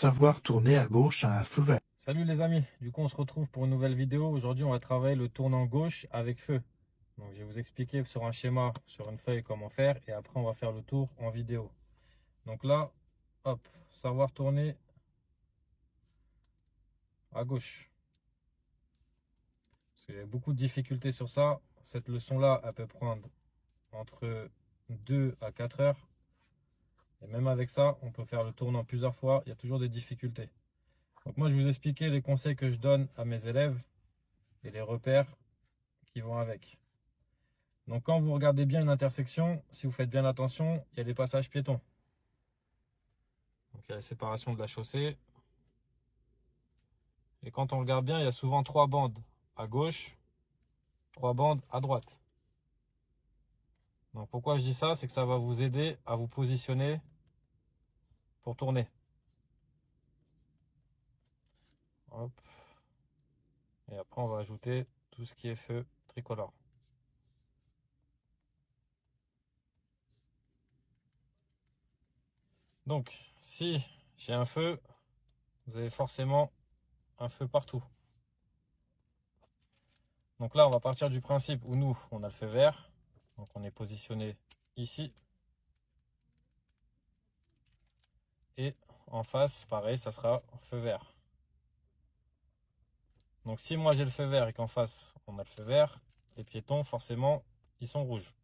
Savoir tourner à gauche à un feu vert. Salut les amis, du coup on se retrouve pour une nouvelle vidéo. Aujourd'hui on va travailler le tournant gauche avec feu. Donc je vais vous expliquer sur un schéma, sur une feuille comment faire et après on va faire le tour en vidéo. Donc là, hop, savoir tourner à gauche. Parce qu'il y a beaucoup de difficultés sur ça. Cette leçon là elle peut prendre entre 2 à 4 heures. Et même avec ça, on peut faire le tournant plusieurs fois, il y a toujours des difficultés. Donc moi je vais vous expliquer les conseils que je donne à mes élèves et les repères qui vont avec. Donc quand vous regardez bien une intersection, si vous faites bien attention, il y a des passages piétons. Donc il y a la séparation de la chaussée. Et quand on regarde bien, il y a souvent 3 bandes à gauche, 3 bandes à droite. Donc pourquoi je dis ça, c'est que ça va vous aider à vous positionner pour tourner. Hop. Et après on va ajouter tout ce qui est feu tricolore. Donc si j'ai un feu, vous avez forcément un feu partout. Donc là, on va partir du principe où nous, on a le feu vert. Donc on est positionné ici. Et en face, pareil, ça sera feu vert. Donc si moi j'ai le feu vert et qu'en face, on a le feu vert, les piétons, forcément, ils sont rouges.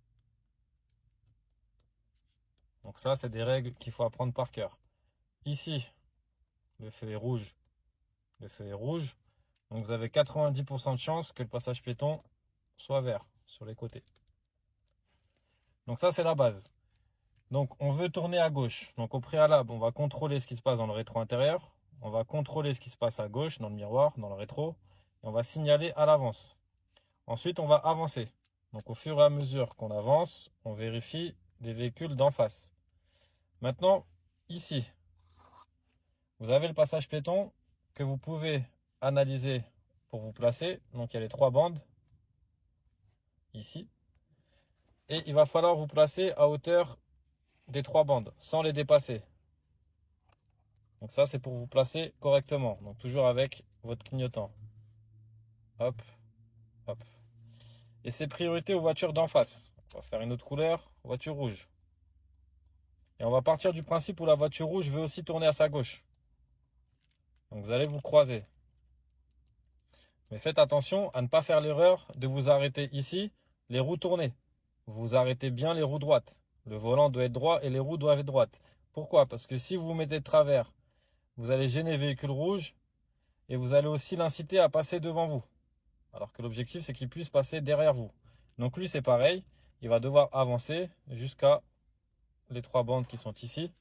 Donc ça, c'est des règles qu'il faut apprendre par cœur. Ici, le feu est rouge. Le feu est rouge. Donc vous avez 90% de chance que le passage piéton soit vert sur les côtés. Donc ça, c'est la base. Donc on veut tourner à gauche. Donc au préalable, on va contrôler ce qui se passe dans le rétro intérieur. On va contrôler ce qui se passe à gauche, dans le miroir, dans le rétro. Et on va signaler à l'avance. Ensuite, on va avancer. Donc au fur et à mesure qu'on avance, on vérifie les véhicules d'en face. Maintenant, ici, vous avez le passage piéton que vous pouvez analyser pour vous placer. Donc il y a les 3 bandes, ici. Et il va falloir vous placer à hauteur des 3 bandes, sans les dépasser. Donc ça, c'est pour vous placer correctement. Donc toujours avec votre clignotant. Hop, hop. Et c'est priorité aux voitures d'en face. On va faire une autre couleur, voiture rouge. Et on va partir du principe où la voiture rouge veut aussi tourner à sa gauche. Donc vous allez vous croiser. Mais faites attention à ne pas faire l'erreur de vous arrêter ici, les roues tournées. Vous arrêtez bien les roues droites. Le volant doit être droit et les roues doivent être droites. Pourquoi? Parce que si vous vous mettez de travers, vous allez gêner le véhicule rouge et vous allez aussi l'inciter à passer devant vous. Alors que l'objectif, c'est qu'il puisse passer derrière vous. Donc lui, c'est pareil. Il va devoir avancer jusqu'à les 3 bandes qui sont ici.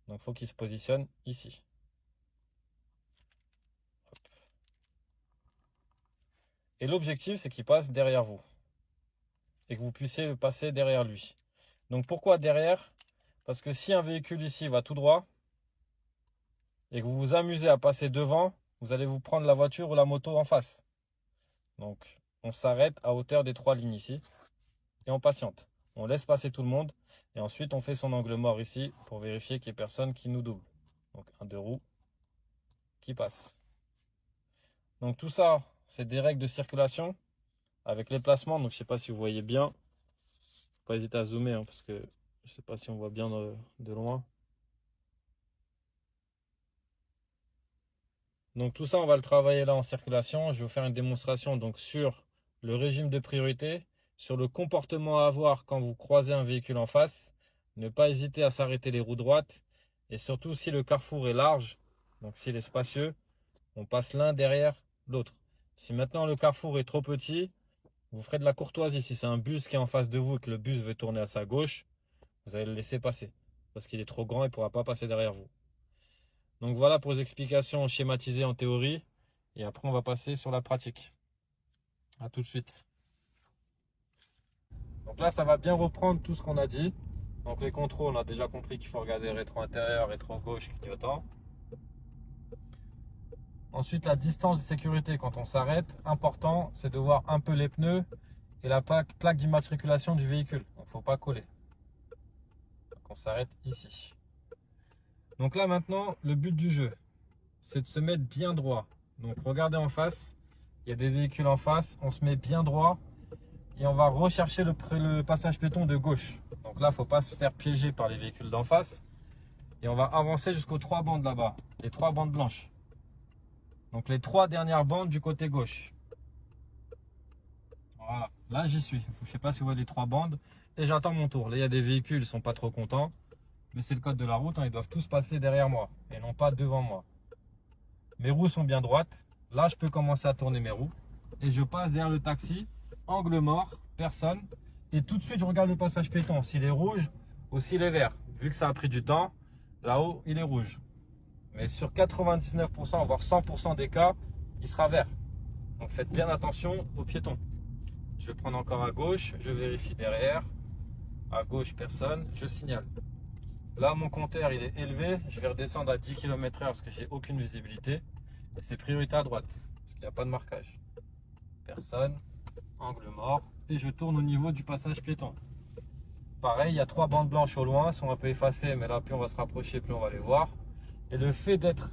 Donc il faut qu'il se positionne ici. Hop. Et l'objectif, c'est qu'il passe derrière vous. Et que vous puissiez passer derrière lui. Donc pourquoi derrière? Parce que si un véhicule ici va tout droit, et que vous vous amusez à passer devant, vous allez vous prendre la voiture ou la moto en face. Donc on s'arrête à hauteur des 3 lignes ici. Et on patiente. On laisse passer tout le monde. Et ensuite, on fait son angle mort ici pour vérifier qu'il n'y ait personne qui nous double. Donc, un 2 roues qui passe. Donc, tout ça, c'est des règles de circulation avec les placements. Donc, je ne sais pas si vous voyez bien. Faut pas hésiter à zoomer hein, parce que je ne sais pas si on voit bien de loin. Donc, tout ça, on va le travailler là en circulation. Je vais vous faire une démonstration donc sur le régime de priorité, sur le comportement à avoir quand vous croisez un véhicule en face. Ne pas hésiter à s'arrêter les roues droites. Et surtout, si le carrefour est large, donc s'il est spacieux, on passe l'un derrière l'autre. Si maintenant le carrefour est trop petit, vous ferez de la courtoisie. Si c'est un bus qui est en face de vous et que le bus veut tourner à sa gauche, vous allez le laisser passer. Parce qu'il est trop grand et ne pourra pas passer derrière vous. Donc voilà pour les explications schématisées en théorie. Et après, on va passer sur la pratique. A tout de suite. Donc là, ça va bien reprendre tout ce qu'on a dit. Donc les contrôles, on a déjà compris qu'il faut regarder rétro intérieur, rétro gauche, clignotant. Ensuite, la distance de sécurité quand on s'arrête. Important, c'est de voir un peu les pneus et la plaque d'immatriculation du véhicule. Donc, il ne faut pas coller. Donc, on s'arrête ici. Donc là, maintenant, le but du jeu. c'est de se mettre bien droit. Donc regardez en face, il y a des véhicules en face, on se met bien droit et on va rechercher le passage piéton de gauche. Donc là, il ne faut pas se faire piéger par les véhicules d'en face. Et on va avancer jusqu'aux 3 bandes là-bas, les 3 bandes blanches. Donc les 3 dernières bandes du côté gauche. Voilà, là j'y suis. Je ne sais pas si vous voyez les 3 bandes. Et j'attends mon tour. Là, il y a des véhicules, ils ne sont pas trop contents. Mais c'est le code de la route, hein, ils doivent tous passer derrière moi et non pas devant moi. Mes roues sont bien droites. Là, je peux commencer à tourner mes roues. Et je passe derrière le taxi, angle mort, personne. Et tout de suite, je regarde le passage piéton, s'il est rouge ou s'il est vert. Vu que ça a pris du temps, là-haut, il est rouge. Mais sur 99%, voire 100% des cas, il sera vert. Donc faites bien attention aux piétons. Je vais prendre encore à gauche, je vérifie derrière. À gauche, personne, je signale. Là, mon compteur, il est élevé. Je vais redescendre à 10 km/h parce que j'ai aucune visibilité. Et c'est priorité à droite, parce qu'il n'y a pas de marquage. Personne, angle mort. Et je tourne au niveau du passage piéton. Pareil, il y a 3 bandes blanches au loin, elles sont un peu effacées, mais là, plus on va se rapprocher, plus on va les voir. Et le fait d'être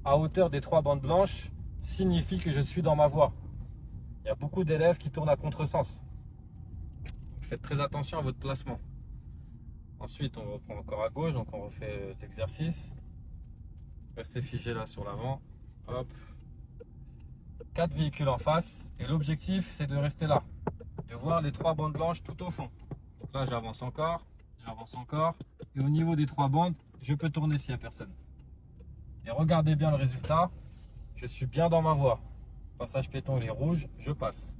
à hauteur des 3 bandes blanches signifie que je suis dans ma voie. Il y a beaucoup d'élèves qui tournent à contresens. Donc faites très attention à votre placement. Ensuite, on reprend encore à gauche, donc on refait l'exercice. Restez figé là sur l'avant. Hop. 4 véhicules en face. Et l'objectif, c'est de rester là. De voir les 3 bandes blanches tout au fond. Donc là, j'avance encore. Et au niveau des 3 bandes, je peux tourner s'il n'y a personne. Et regardez bien le résultat. Je suis bien dans ma voie. Passage piéton, il est rouge, je passe.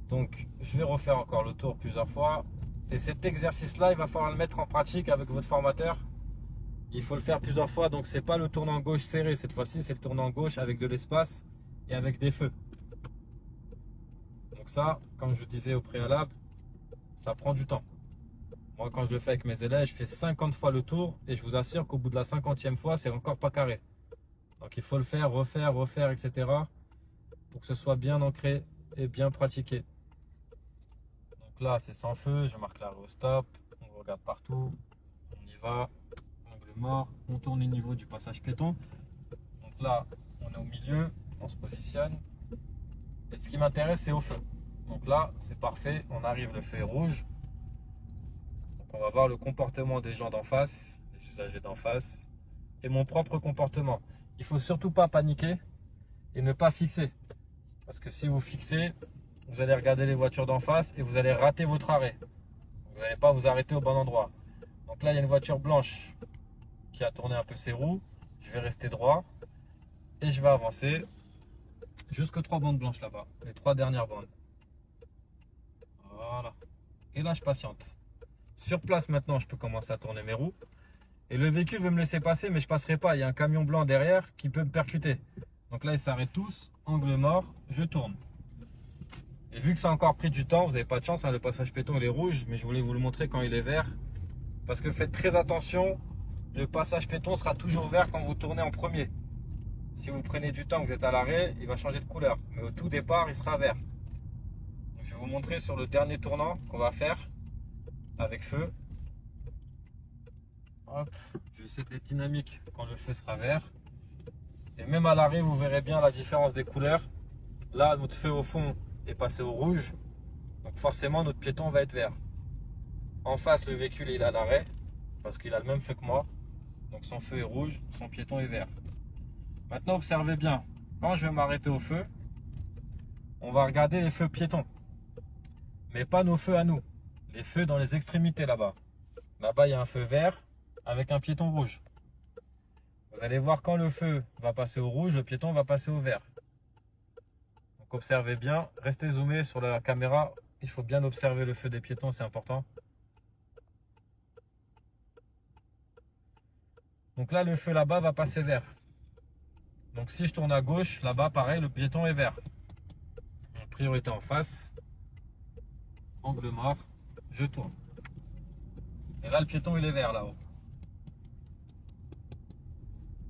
Donc, je vais refaire encore le tour plusieurs fois. Et cet exercice-là, il va falloir le mettre en pratique avec votre formateur. Il faut le faire plusieurs fois. Donc, c'est pas le tournant gauche serré. Cette fois-ci, c'est le tournant gauche avec de l'espace et avec des feux. Donc ça, comme je vous disais au préalable, ça prend du temps. Moi, quand je le fais avec mes élèves, je fais 50 fois le tour. Et je vous assure qu'au bout de la 50e fois, c'est encore pas carré. Donc, il faut le faire, refaire, etc. pour que ce soit bien ancré et bien pratiqué. Donc là, c'est sans feu, je marque l'arrêt au stop, on regarde partout, on y va, angle mort, on tourne au niveau du passage piéton. Donc là, on est au milieu, on se positionne. Et ce qui m'intéresse, c'est au feu. Donc là, c'est parfait, on arrive, le feu est rouge. Donc on va voir le comportement des gens d'en face, des usagers d'en face, et mon propre comportement. Il ne faut surtout pas paniquer et ne pas fixer. Parce que si vous fixez, vous allez regarder les voitures d'en face et vous allez rater votre arrêt. Vous n'allez pas vous arrêter au bon endroit. Donc là, il y a une voiture blanche qui a tourné un peu ses roues. Je vais rester droit et je vais avancer jusqu'aux 3 bandes blanches là-bas. Les 3 dernières bandes. Voilà. Et là, je patiente. Sur place maintenant, je peux commencer à tourner mes roues. Et le véhicule veut me laisser passer, mais je ne passerai pas. Il y a un camion blanc derrière qui peut me percuter. Donc là, ils s'arrêtent tous. Angle mort, je tourne. Et vu que ça a encore pris du temps, vous n'avez pas de chance, hein, le passage piéton il est rouge, mais je voulais vous le montrer quand il est vert. Parce que faites très attention, le passage piéton sera toujours vert quand vous tournez en premier. Si vous prenez du temps, vous êtes à l'arrêt, il va changer de couleur. Mais au tout départ, il sera vert. Donc, je vais vous montrer sur le dernier tournant qu'on va faire avec feu. Hop, je vais essayer d'être dynamique quand le feu sera vert. Et même à l'arrêt, vous verrez bien la différence des couleurs. Là, notre feu au fond est passé au rouge. Donc forcément, notre piéton va être vert. En face, le véhicule il est à l'arrêt parce qu'il a le même feu que moi. Donc son feu est rouge, son piéton est vert. Maintenant, observez bien. Quand je vais m'arrêter au feu, on va regarder les feux piétons. Mais pas nos feux à nous. Les feux dans les extrémités là-bas. Là-bas, il y a un feu vert avec un piéton rouge. Vous allez voir quand le feu va passer au rouge, le piéton va passer au vert. Donc observez bien, restez zoomé sur la caméra. Il faut bien observer le feu des piétons, c'est important. Donc là, le feu là-bas va passer vert. Donc si je tourne à gauche, là-bas, pareil, le piéton est vert. Donc, priorité en face. Angle mort, je tourne. Et là, le piéton, il est vert là-haut.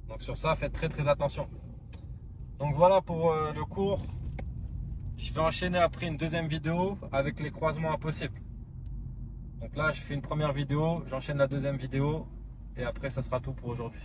Donc sur ça, faites très attention. Donc voilà pour le cours. Je vais enchaîner après une deuxième vidéo avec les croisements impossibles. Donc là, je fais une première vidéo, j'enchaîne la deuxième vidéo et après, ça sera tout pour aujourd'hui.